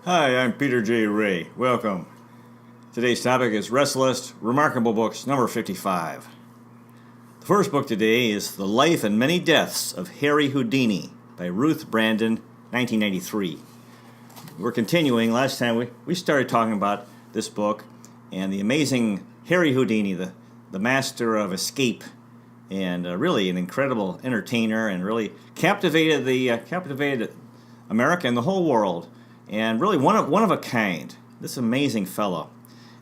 Hi, I'm Peter J. Ray. Welcome. Today's topic is Resalest Remarkable Books, number 55. The first book today is The Life and Many Deaths of Harry Houdini by Ruth Brandon, 1993. We're continuing. Last time we started talking about this book and the amazing Harry Houdini, the master of escape, and really an incredible entertainer, and really captivated America and the whole world. And really one of a kind. This amazing fellow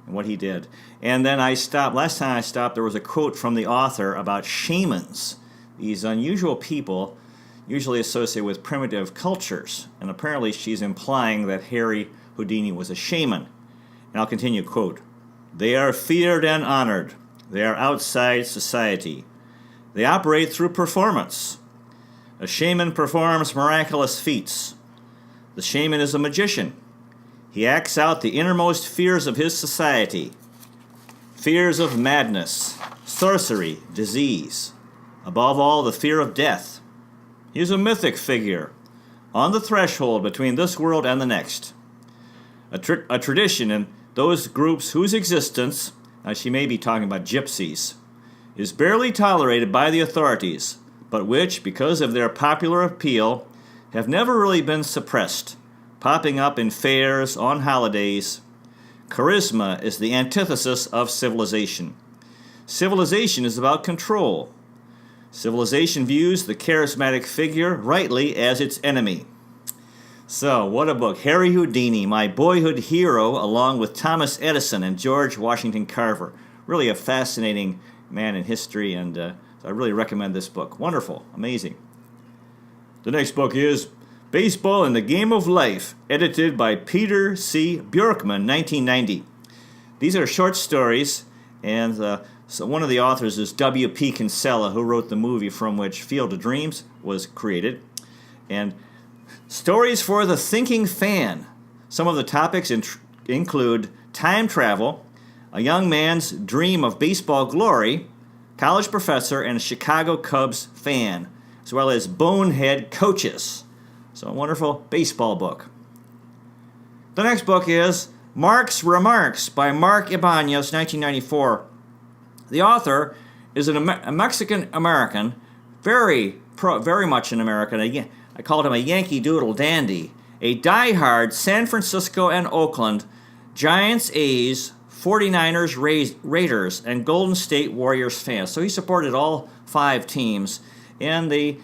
and what he did. And then last time I stopped, there was a quote from the author about shamans, these unusual people usually associated with primitive cultures. And apparently she's implying that Harry Houdini was a shaman. And I'll continue, quote, "They are feared and honored. They are outside society. They operate through performance. A shaman performs miraculous feats. The shaman is a magician. He acts out the innermost fears of his society. Fears of madness, sorcery, disease. Above all, the fear of death. He is a mythic figure, on the threshold between this world and the next. A tradition in those groups whose existence, she may be talking about gypsies, is barely tolerated by the authorities, but which, because of their popular appeal, have never really been suppressed, popping up in fairs, on holidays. Charisma is the antithesis of civilization. Civilization is about control. Civilization views the charismatic figure rightly as its enemy." So, what a book. Harry Houdini, my boyhood hero, along with Thomas Edison and George Washington Carver. Really a fascinating man in history, and I really recommend this book. Wonderful, amazing. The next book is Baseball and the Game of Life, edited by Peter C. Bjorkman, 1990. These are short stories, and so one of the authors is W.P. Kinsella, who wrote the movie from which Field of Dreams was created. And stories for the thinking fan. Some of the topics include time travel, a young man's dream of baseball glory, college professor, and a Chicago Cubs fan, as well as bonehead coaches. So a wonderful baseball book. The next book is Mark's Remarks by Mark Ibanez, 1994. The author is a Mexican-American, very much an American. I called him a Yankee Doodle dandy, a diehard San Francisco and Oakland Giants, A's, 49ers, Raiders, and Golden State Warriors fan. So he supported all five teams in the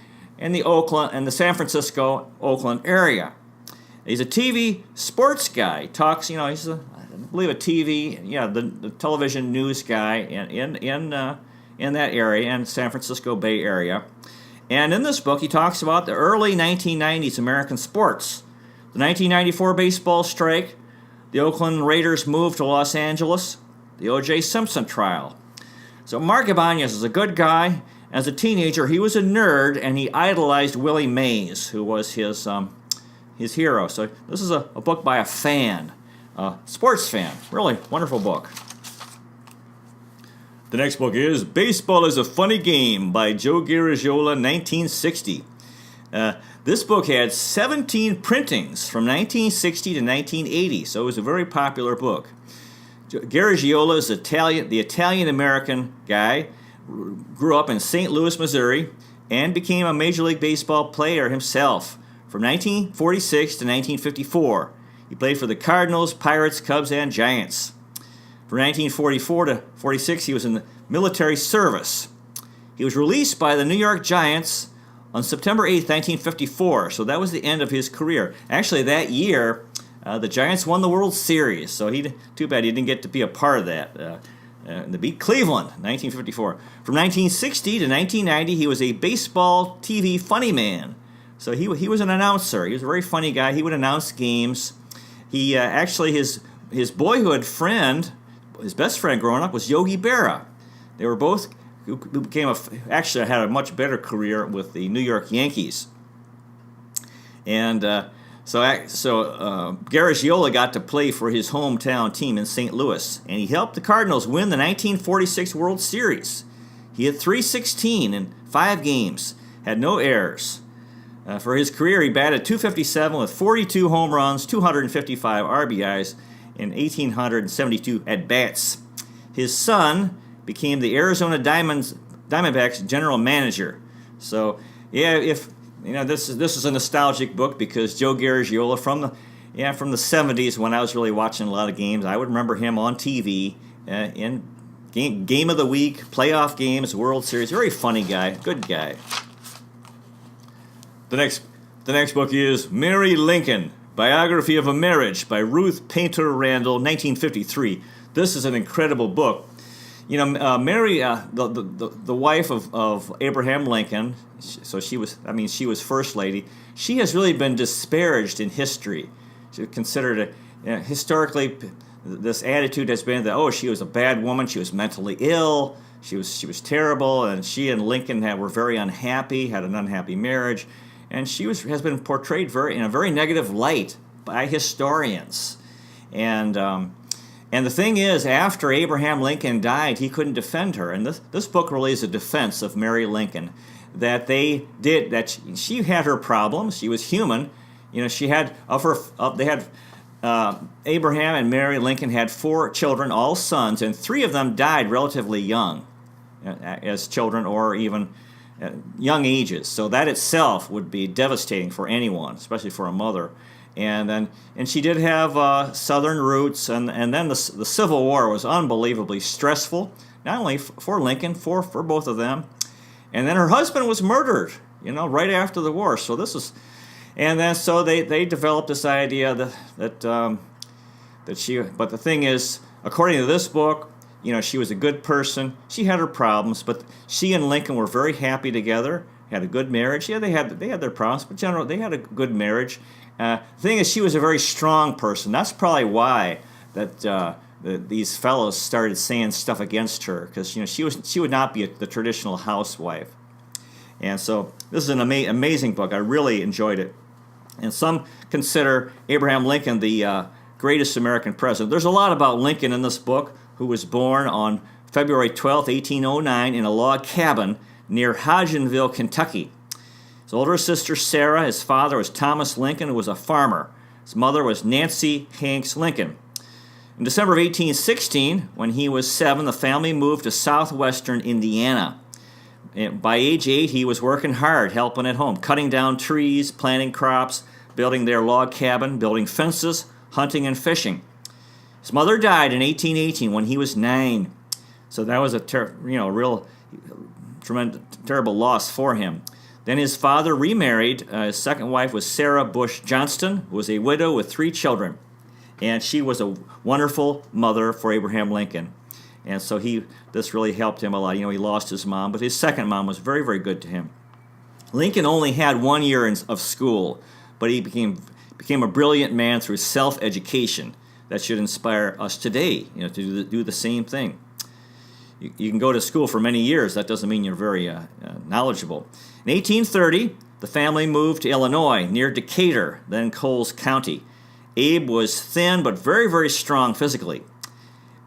Oakland and the San Francisco Oakland area. He's a TV sports guy. Talks, he's I believe the television news guy in that area, in San Francisco Bay Area. And in this book, he talks about the early 1990s American sports, the 1994 baseball strike, the Oakland Raiders move to Los Angeles, the O.J. Simpson trial. So Mark Ibanez is a good guy. As a teenager, he was a nerd, and he idolized Willie Mays, who was his hero. So this is a book by a fan, a sports fan. Really wonderful book. The next book is Baseball is a Funny Game by Joe Garagiola, 1960. This book had 17 printings from 1960 to 1980, so it was a very popular book. Garagiola is the Italian-American guy, grew up in St. Louis, Missouri, and became a Major League Baseball player himself from 1946 to 1954. He played for the Cardinals, Pirates, Cubs, and Giants. From 1944 to 46, he was in the military service. He was released by the New York Giants on September 8, 1954, so that was the end of his career. Actually, that year, the Giants won the World Series, so too bad he didn't get to be a part of that. They beat Cleveland, 1954. From 1960 to 1990, he was a baseball TV funny man. So he was an announcer. He was a very funny guy. He would announce games. He actually, his boyhood friend, his best friend growing up, was Yogi Berra. They were both who became actually had a much better career with the New York Yankees. And So Garagiola got to play for his hometown team in St. Louis, and he helped the Cardinals win the 1946 World Series. He hit .316 in 5 games, had no errors. For his career, he batted .257 with 42 home runs, 255 RBIs, and 1,872 at-bats. His son became the Arizona Diamondbacks general manager. So, yeah, if this is a nostalgic book because Joe Garagiola from the 70s, when I was really watching a lot of games, I would remember him on TV in game of the week, playoff games, World Series. Very funny guy, good guy. The next book is Mary Lincoln, Biography of a Marriage by Ruth Painter Randall, 1953. This is an incredible book. Mary, the wife of Abraham Lincoln, so she was First Lady. She has really been disparaged in history. She's considered historically, this attitude has been that, she was a bad woman, she was mentally ill, she was terrible, and she and Lincoln were very unhappy, had an unhappy marriage. And she has been portrayed in a very negative light by historians. And the thing is, after Abraham Lincoln died, he couldn't defend her. And this book really is a defense of Mary Lincoln, that she had her problems. She was human. She had Abraham and Mary Lincoln had 4 children, all sons, and 3 of them died relatively young, as children or even young ages. So that itself would be devastating for anyone, especially for a mother. And she did have Southern roots, and then the Civil War was unbelievably stressful, not only for Lincoln, for both of them. And then her husband was murdered, right after the war. So so they developed this idea that she. But the thing is, according to this book, she was a good person. She had her problems, but she and Lincoln were very happy together, had a good marriage. Yeah, they had their problems, but generally they had a good marriage. The thing is, she was a very strong person. That's probably why these fellows started saying stuff against her, because she would not be the traditional housewife. And so this is an amazing book. I really enjoyed it. And some consider Abraham Lincoln the greatest American president. There's a lot about Lincoln in this book, who was born on February 12, 1809, in a log cabin near Hodgenville, Kentucky. His older sister, Sarah, his father was Thomas Lincoln, who was a farmer. His mother was Nancy Hanks Lincoln. In December of 1816, when he was 7, the family moved to southwestern Indiana. By age 8, he was working hard, helping at home, cutting down trees, planting crops, building their log cabin, building fences, hunting and fishing. His mother died in 1818 when he was 9, so that was a real tremendous, terrible loss for him. Then his father remarried. His second wife was Sarah Bush Johnston, who was a widow with 3 children, and she was a wonderful mother for Abraham Lincoln. And so this really helped him a lot. He lost his mom, but his second mom was very, very good to him. Lincoln only had 1 year of school, but he became a brilliant man through self-education. That should inspire us today, to do the same thing. You can go to school for many years. That doesn't mean you're very knowledgeable. In 1830, the family moved to Illinois, near Decatur, then Coles County. Abe was thin but very, very strong physically.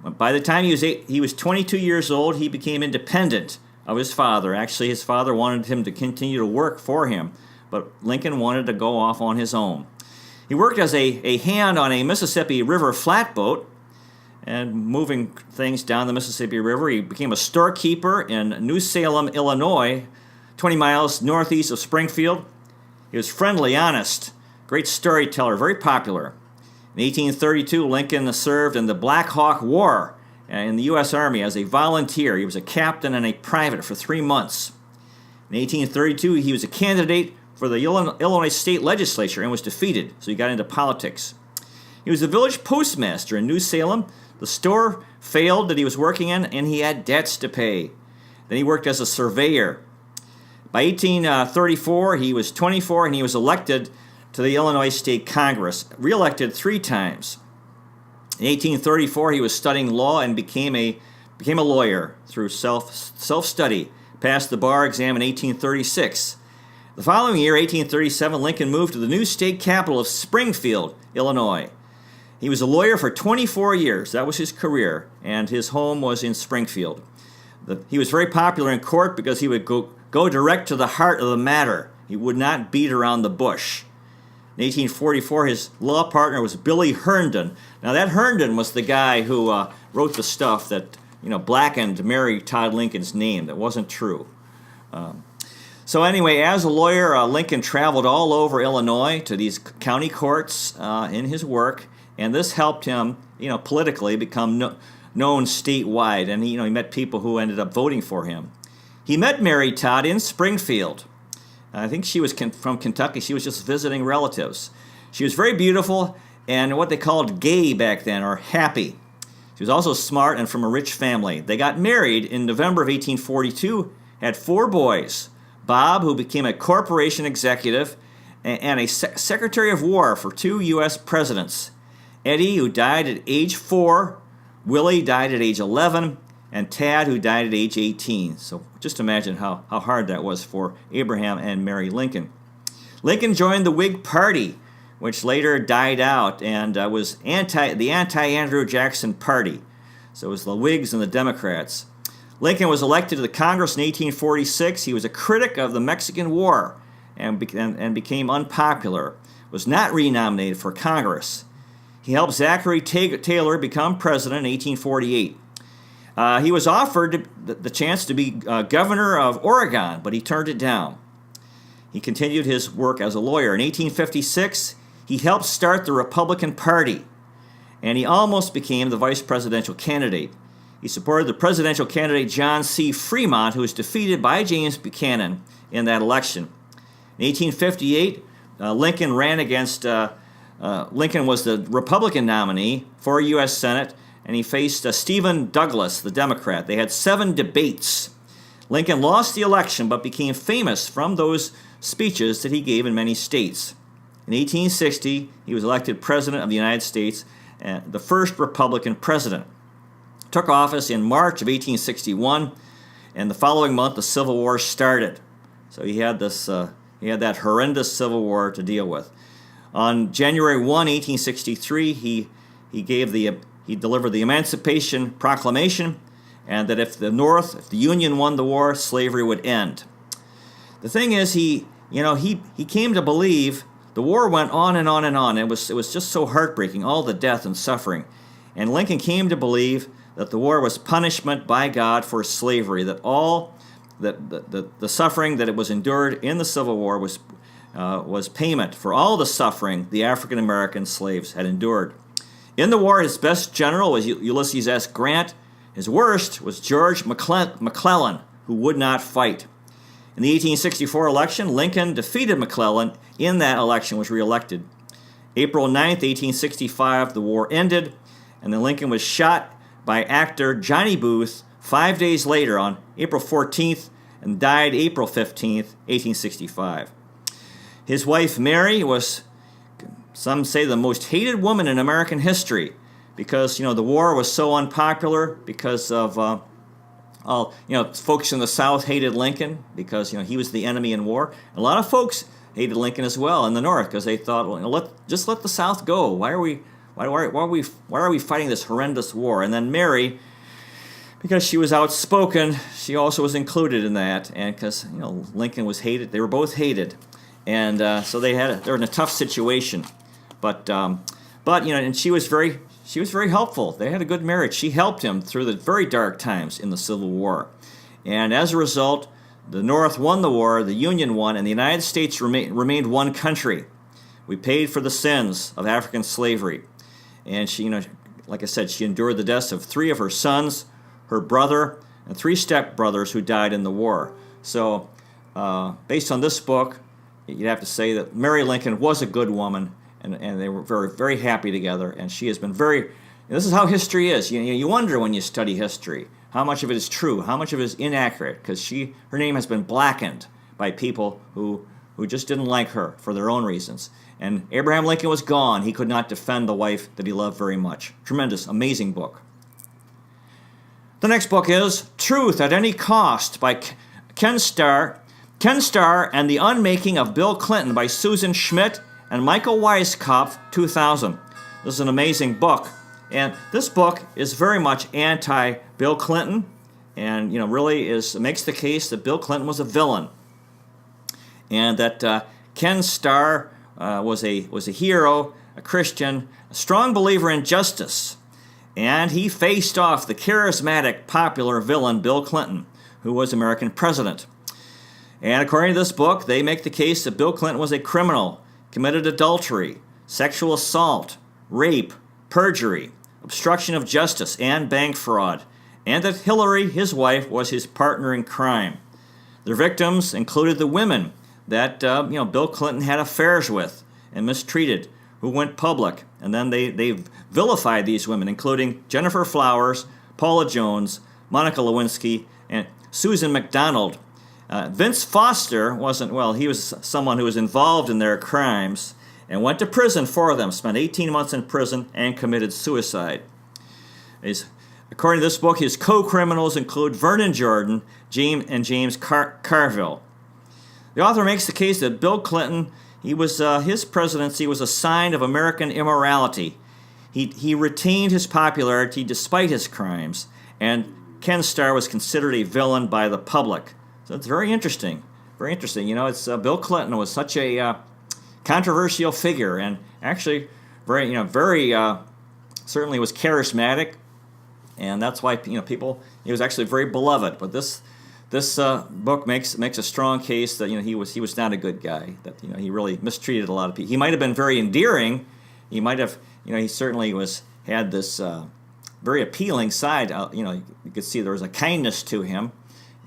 By the time he was 22 years old, he became independent of his father. Actually, his father wanted him to continue to work for him, but Lincoln wanted to go off on his own. He worked as a hand on a Mississippi River flatboat and moving things down the Mississippi River. He became a storekeeper in New Salem, Illinois, 20 miles northeast of Springfield. He was friendly, honest, great storyteller, very popular. In 1832, Lincoln served in the Black Hawk War in the U.S. Army as a volunteer. He was a captain and a private for 3 months. In 1832, he was a candidate for the Illinois State Legislature and was defeated, so he got into politics. He was the village postmaster in New Salem. The store failed that he was working in, and he had debts to pay. Then he worked as a surveyor. By 1834, he was 24, and he was elected to the Illinois State Congress, reelected 3 times. In 1834, he was studying law and became a lawyer through self-study, passed the bar exam in 1836. The following year, 1837, Lincoln moved to the new state capital of Springfield, Illinois. He was a lawyer for 24 years. That was his career, and his home was in Springfield. He was very popular in court because he would go direct to the heart of the matter. He would not beat around the bush. In 1844, his law partner was Billy Herndon. Now, that Herndon was the guy who wrote the stuff that, blackened Mary Todd Lincoln's name. That wasn't true. So anyway, as a lawyer, Lincoln traveled all over Illinois to these county courts in his work, and this helped him, politically become known statewide. And he met people who ended up voting for him. He met Mary Todd in Springfield. I think she was from Kentucky. She was just visiting relatives. She was very beautiful and what they called gay back then, or happy. She was also smart and from a rich family. They got married in November of 1842, had 4 boys. Bob, who became a corporation executive and a Secretary of War for 2 U.S. presidents. Eddie, who died at age 4. Willie died at age 11. And Tad, who died at age 18. So just imagine how hard that was for Abraham and Mary Lincoln. Lincoln joined the Whig Party, which later died out and was the anti-Andrew Jackson Party. So it was the Whigs and the Democrats. Lincoln was elected to the Congress in 1846. He was a critic of the Mexican War and became unpopular. Was not renominated for Congress. He helped Zachary Taylor become president in 1848. He was offered the chance to be governor of Oregon, but he turned it down. He continued his work as a lawyer. In 1856, he helped start the Republican Party, and he almost became the vice presidential candidate. He supported the presidential candidate John C. Fremont, who was defeated by James Buchanan in that election. In 1858, Lincoln ran against, Lincoln was the Republican nominee for U.S. Senate, and he faced Stephen Douglas, the Democrat. They had 7 debates. Lincoln lost the election, but became famous from those speeches that he gave in many states. In 1860, he was elected President of the United States, the first Republican president. Took office in March of 1861, and the following month, the Civil War started. So he had that horrendous Civil War to deal with. On January 1, 1863, he delivered the Emancipation Proclamation, and that if the Union won the war, slavery would end. The thing is, he came to believe the war went on and on and on. It was just so heartbreaking, all the death and suffering. And Lincoln came to believe that the war was punishment by God for slavery, that all the suffering that it was endured in the Civil War was payment for all the suffering the African American slaves had endured. In the war, his best general was Ulysses S. Grant. His worst was George McClellan, who would not fight. In the 1864 election, Lincoln defeated McClellan in that election, was reelected. April 9th, 1865, the war ended, and then Lincoln was shot by actor Johnny Booth 5 days later on April 14th and died April 15th, 1865. His wife Mary was, some say, the most hated woman in American history because, the war was so unpopular because of, folks in the South hated Lincoln because, he was the enemy in war. A lot of folks hated Lincoln as well in the North because they thought, just let the South go. Why are we fighting this horrendous war? And then Mary, because she was outspoken, she also was included in that, and because Lincoln was hated, they were both hated, and so they're in a tough situation. But and she was very helpful. They had a good marriage. She helped him through the very dark times in the Civil War, and as a result, the North won the war, the Union won, and the United States remained one country. We paid for the sins of African slavery. And she, like I said, she endured the deaths of 3 of her sons, her brother, and 3 stepbrothers who died in the war. So, based on this book, you'd have to say that Mary Lincoln was a good woman, and they were very, very happy together. And she has been this is how history is. You wonder when you study history, how much of it is true, how much of it is inaccurate, because her name has been blackened by people who just didn't like her for their own reasons. And Abraham Lincoln was gone. He could not defend the wife that he loved very much. Tremendous, amazing book. The next book is Truth at Any Cost by Ken Starr and the Unmaking of Bill Clinton by Susan Schmidt and Michael Weiskopf, 2000. This is an amazing book. And this book is very much anti-Bill Clinton and, really makes the case that Bill Clinton was a villain. and that Ken Starr was a hero, a Christian, a strong believer in justice, and he faced off the charismatic, popular villain Bill Clinton, who was American president. And according to this book, they make the case that Bill Clinton was a criminal, committed adultery, sexual assault, rape, perjury, obstruction of justice, and bank fraud, and that Hillary, his wife, was his partner in crime. Their victims included the women that Bill Clinton had affairs with and mistreated, who went public, and then they vilified these women, including Jennifer Flowers, Paula Jones, Monica Lewinsky, and Susan McDonald. Vince Foster he was someone who was involved in their crimes and went to prison for them, spent 18 months in prison, and committed suicide. According to this book, his co-criminals include Vernon Jordan, James Carville. The author makes the case that Bill Clinton, his presidency was a sign of American immorality. He retained his popularity despite his crimes, and Ken Starr was considered a villain by the public. So it's very interesting. Very interesting. Bill Clinton was such a controversial figure, and actually very certainly was charismatic, and that's why he was actually very beloved. But this book makes a strong case that he was not a good guy. That he really mistreated a lot of people. He might have been very endearing. He might have he certainly had this very appealing side. You could see there was a kindness to him,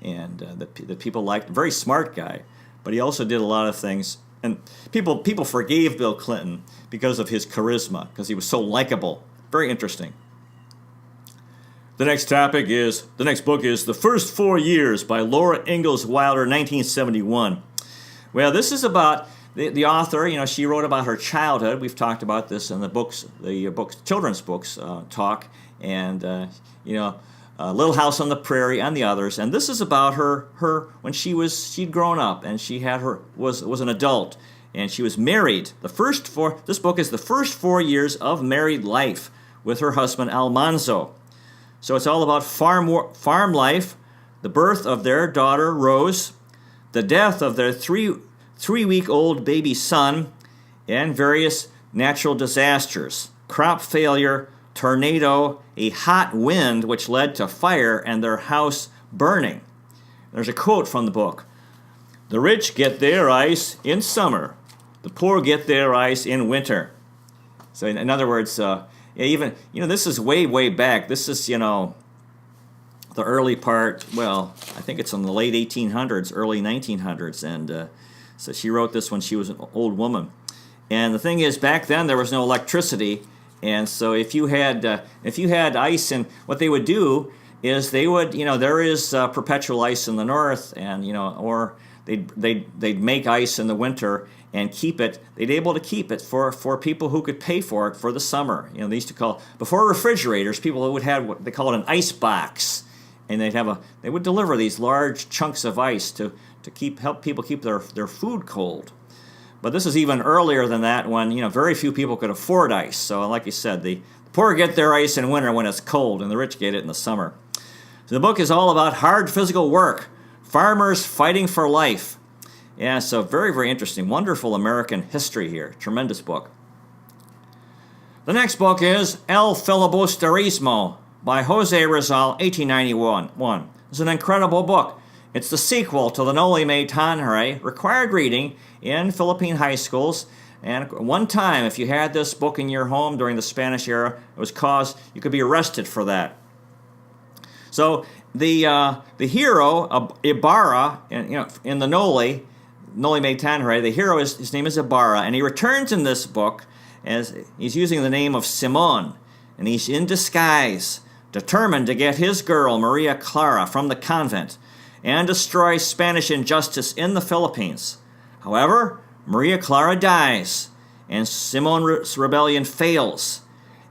and that people liked. Very smart guy, but he also did a lot of things. And people forgave Bill Clinton because of his charisma, because he was so likable. Very interesting. The next book is The First 4 Years by Laura Ingalls Wilder, 1971. Well, this is about the author. She wrote about her childhood. We've talked about this in the children's books talk, and Little House on the Prairie and the others. And this is about her when she'd grown up and was an adult, and she was married. This book is the first 4 years of married life with her husband Almanzo. So it's all about farm life, the birth of their daughter Rose, the death of their three-week-old baby son, and various natural disasters, crop failure, tornado, a hot wind which led to fire, and their house burning. There's a quote from the book. "The rich get their ice in summer. The poor get their ice in winter." So in other words, this is way back. This is, the early part, I think it's in the late 1800s, early 1900s, and so she wrote this when she was an old woman. And the thing is, back then there was no electricity, and so if you had ice, and what they would do is they would, there is perpetual ice in the north, and or they'd make ice in the winter and keep it. They'd be able to keep it for people who could pay for it for the summer. They used to call, before refrigerators, people would have what they call an ice box, and they would deliver these large chunks of ice to help people keep their food cold. But this is even earlier than that, when very few people could afford ice. So like you said, the poor get their ice in winter when it's cold, and the rich get it in the summer. So the book is all about hard physical work, farmers fighting for life. Yeah, so very, very interesting. Wonderful American history here. Tremendous book. The next book is El Filibusterismo by Jose Rizal, 1891. It's an incredible book. It's the sequel to the Noli Me Tangere, required reading in Philippine high schools. And one time, if you had this book in your home during the Spanish era, you could be arrested for that. So the hero, Ibarra, in the Noli Me Tangere, the hero, his name is Ibarra, and he returns in this book as he's using the name of Simon, and he's in disguise, determined to get his girl, Maria Clara, from the convent and destroy Spanish injustice in the Philippines. However, Maria Clara dies, and Simon's rebellion fails,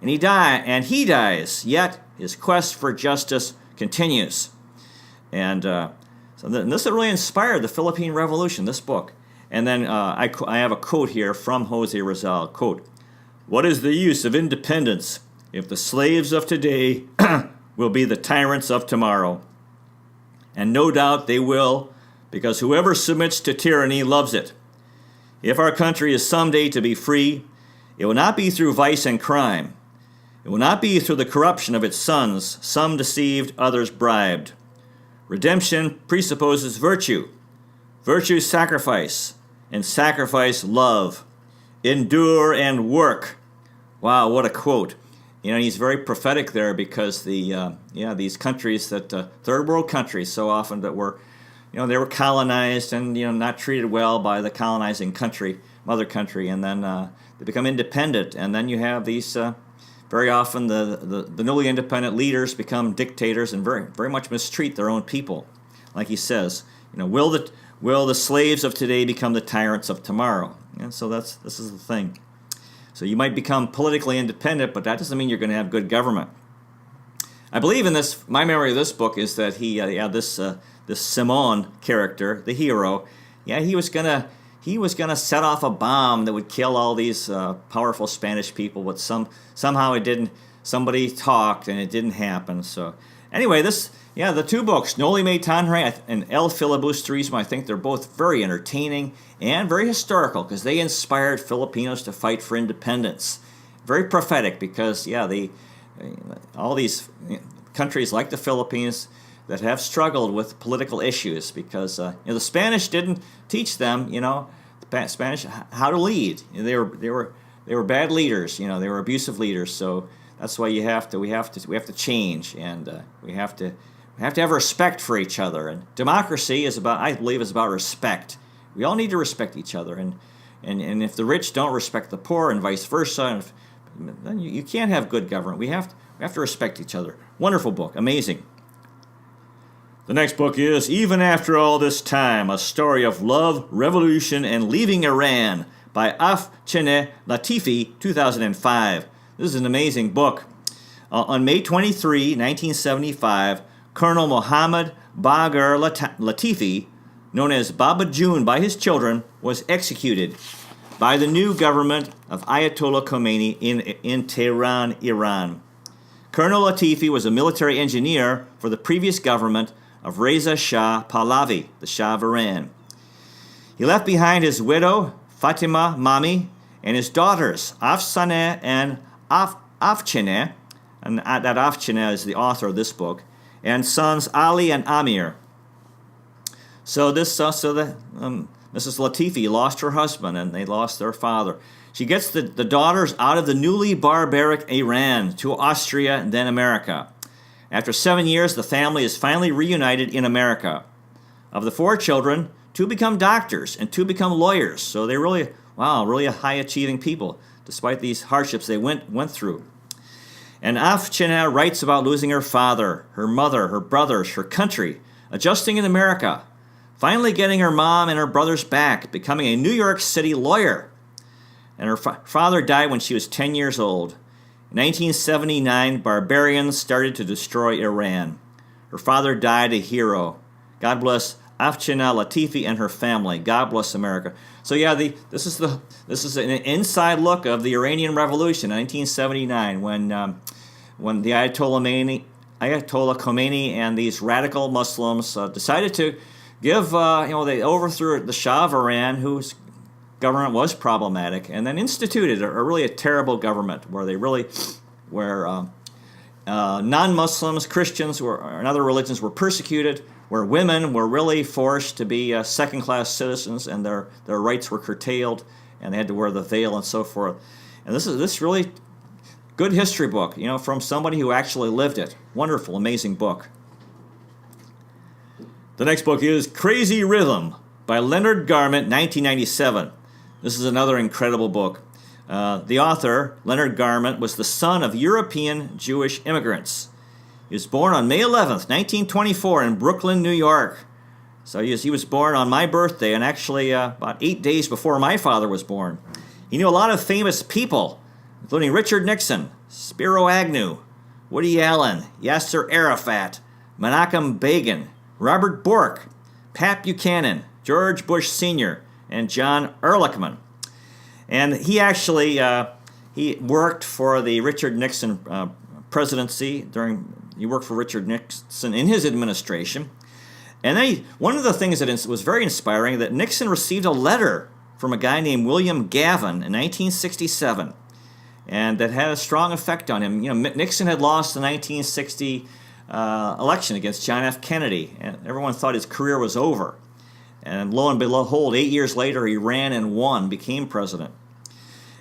and he dies, yet his quest for justice continues. And so this really inspired the Philippine Revolution, this book. And then I have a quote here from Jose Rizal, quote, "What is the use of independence if the slaves of today will be the tyrants of tomorrow? And no doubt they will, because whoever submits to tyranny loves it. If our country is someday to be free, it will not be through vice and crime. It will not be through the corruption of its sons, some deceived, others bribed. Redemption presupposes virtue, virtue sacrifice, and sacrifice love. Endure and work. Wow, what a quote. He's very prophetic there because these countries third world countries so often that were, they were colonized and, not treated well by the colonizing country, mother country, and then they become independent, and then you have these, very often the newly independent leaders become dictators and very, very much mistreat their own people. Like he says, will the slaves of today become the tyrants of tomorrow? And so this is the thing. So you might become politically independent, but that doesn't mean you're going to have good government. I believe in this. My memory of this book is that this Simon character, the hero, he was gonna set off a bomb that would kill all these powerful Spanish people, but somehow it didn't. Somebody talked and it didn't happen. So anyway, the two books, Noli Me Tangere and El Filibusterismo, I think they're both very entertaining and very historical because they inspired Filipinos to fight for independence. Very prophetic because, all these countries like the Philippines that have struggled with political issues because the Spanish didn't teach them, the Spanish how to lead. They were bad leaders. They were abusive leaders. So that's why we have to change, and we have to have respect for each other. And democracy I believe is about respect. We all need to respect each other, and if the rich don't respect the poor, and vice versa, then you can't have good government. We have to respect each other. Wonderful book, amazing. The next book is Even After All This Time, A Story of Love, Revolution, and Leaving Iran by Afshineh Latifi, 2005. This is an amazing book. On May 23, 1975, Colonel Mohammad Bagher Latifi, known as Baba June by his children, was executed by the new government of Ayatollah Khomeini in Tehran, Iran. Colonel Latifi was a military engineer for the previous government of Reza Shah Pahlavi, the Shah of Iran. He left behind his widow, Fatima Mami, and his daughters, Afsaneh and Afshineh, and that Afshineh is the author of this book, and sons Ali and Amir. So Mrs. Latifi lost her husband, and they lost their father. She gets the daughters out of the newly barbaric Iran to Austria and then America. After 7 years, the family is finally reunited in America. Of the 4 children, 2 become doctors and 2 become lawyers. So they're really high-achieving people, despite these hardships they went through. And Afshineh writes about losing her father, her mother, her brothers, her country, adjusting in America, finally getting her mom and her brothers back, becoming a New York City lawyer. And her father died when she was 10 years old. In 1979, barbarians started to destroy Iran. Her father died a hero. God bless Afshineh Latifi and her family. God bless America. So this is an inside look of the Iranian Revolution, 1979, when the Ayatollah Khomeini and these radical Muslims decided to give they overthrew the Shah of Iran, whose government was problematic, and then instituted a terrible government where non-Muslims, Christians, and other religions were persecuted, where women were really forced to be second-class citizens, and their rights were curtailed, and they had to wear the veil and so forth. And this really good history book, from somebody who actually lived it. Wonderful, amazing book. The next book is Crazy Rhythm by Leonard Garment, 1997. This is another incredible book. The author, Leonard Garment, was the son of European Jewish immigrants. He was born on May 11th, 1924 in Brooklyn, New York. So he was born on my birthday, and actually about 8 days before my father was born. He knew a lot of famous people, including Richard Nixon, Spiro Agnew, Woody Allen, Yasser Arafat, Menachem Begin, Robert Bork, Pat Buchanan, George Bush Sr., and John Ehrlichman. And he actually he worked for the Richard Nixon presidency. He worked for Richard Nixon in his administration. And then one of the things that was very inspiring, that Nixon received a letter from a guy named William Gavin in 1967, and that had a strong effect on him. Nixon had lost the 1960 election against John F. Kennedy, and everyone thought his career was over. And lo and behold, 8 years later, he ran and won, became president.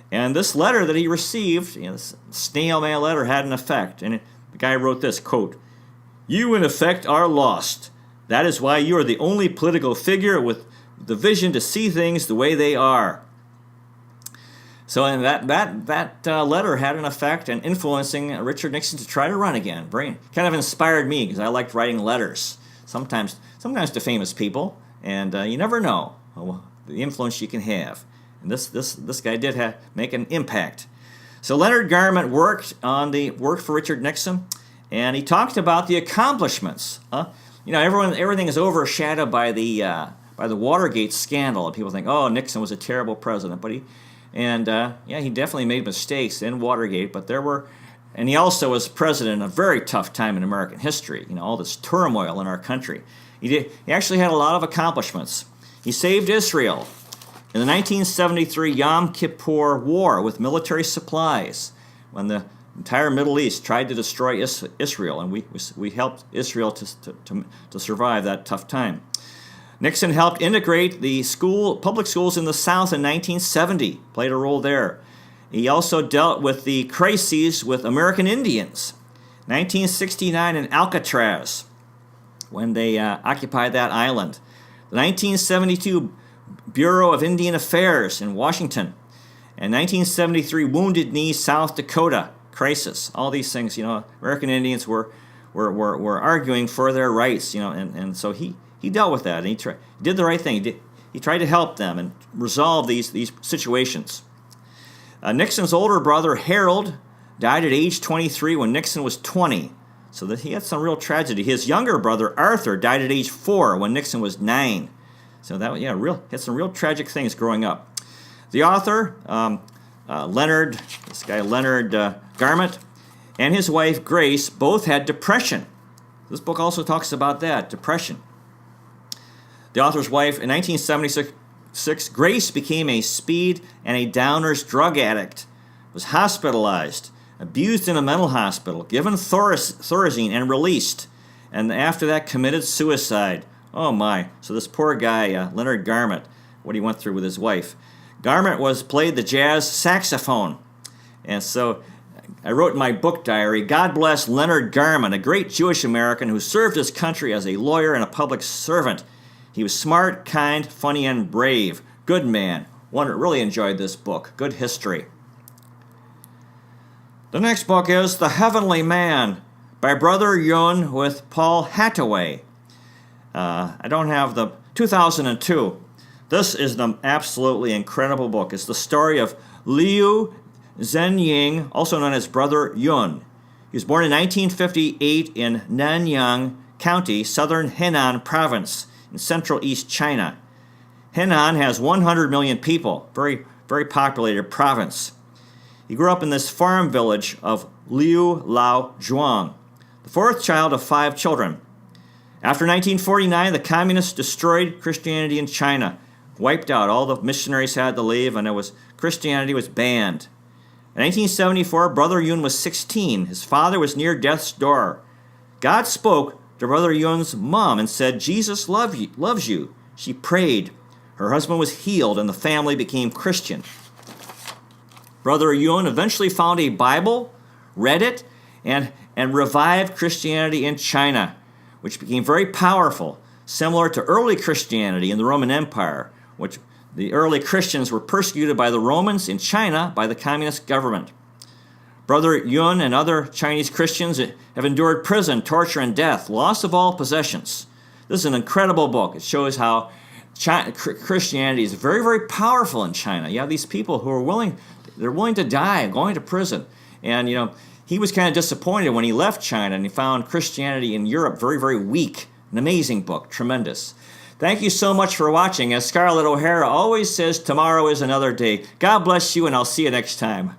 And this letter that he received, this snail mail letter, had an effect. And the guy wrote this, quote, "You, in effect, are lost. That is why you are the only political figure with the vision to see things the way they are." So and that letter had an effect in influencing Richard Nixon to try to run again. Kind of inspired me, because I liked writing letters, sometimes to famous people. And you never know the influence you can have. And this guy did make an impact. So Leonard Garment worked for Richard Nixon, and he talked about the accomplishments. Everything is overshadowed by the Watergate scandal, and people think, oh, Nixon was a terrible president, but he definitely made mistakes in Watergate. But and he also was president in a very tough time in American history. All this turmoil in our country. He actually had a lot of accomplishments. He saved Israel in the 1973 Yom Kippur War with military supplies, when the entire Middle East tried to destroy Israel, and we helped Israel to survive that tough time. Nixon helped integrate the public schools in the South in 1970, played a role there. He also dealt with the crises with American Indians. 1969 in Alcatraz, when they occupied that island. The 1972 Bureau of Indian Affairs in Washington. And 1973 Wounded Knee, South Dakota crisis. All these things, American Indians were arguing for their rights, and so he dealt with that, and he did the right thing. He tried to help them and resolve these situations. Nixon's older brother, Harold, died at age 23 when Nixon was 20. So that he had some real tragedy. His younger brother, Arthur, died at age 4 when Nixon was 9. So had some real tragic things growing up. The author, Leonard Garment, and his wife, Grace, both had depression. This book also talks about that, depression. The author's wife, in 1976, Grace became a speed and a downers drug addict, was hospitalized, abused in a mental hospital, given Thorazine and released, and after that committed suicide. Oh my. So this poor guy, Leonard Garment, what he went through with his wife. Garment played the jazz saxophone. And so I wrote in my book diary, God bless Leonard Garment, a great Jewish American who served his country as a lawyer and a public servant. He was smart, kind, funny, and brave. Good man. Really enjoyed this book. Good history. The next book is The Heavenly Man by Brother Yun with Paul Hathaway. I don't have the 2002. This is the absolutely incredible book. It's the story of Liu Zhenying, also known as Brother Yun. He was born in 1958 in Nanyang County, southern Henan Province, in central East China. Henan has 100 million people, very, very populated province. He grew up in this farm village of Liu Lao Zhuang, the fourth child of 5 children. After 1949, the communists destroyed Christianity in China, wiped out. All the missionaries had to leave, and Christianity was banned. In 1974, Brother Yun was 16. His father was near death's door. God spoke to Brother Yun's mom and said, Jesus loves you. She prayed. Her husband was healed, and the family became Christian. Brother Yun eventually found a Bible, read it, and revived Christianity in China, which became very powerful, similar to early Christianity in the Roman Empire, which the early Christians were persecuted by the Romans in China by the communist government. Brother Yun and other Chinese Christians have endured prison, torture, and death, loss of all possessions. This is an incredible book. It shows how Christianity is very, very powerful in China. You have these people who are willing to die, going to prison. And, he was kind of disappointed when he left China and he found Christianity in Europe very, very weak. An amazing book, tremendous. Thank you so much for watching. As Scarlett O'Hara always says, tomorrow is another day. God bless you, and I'll see you next time.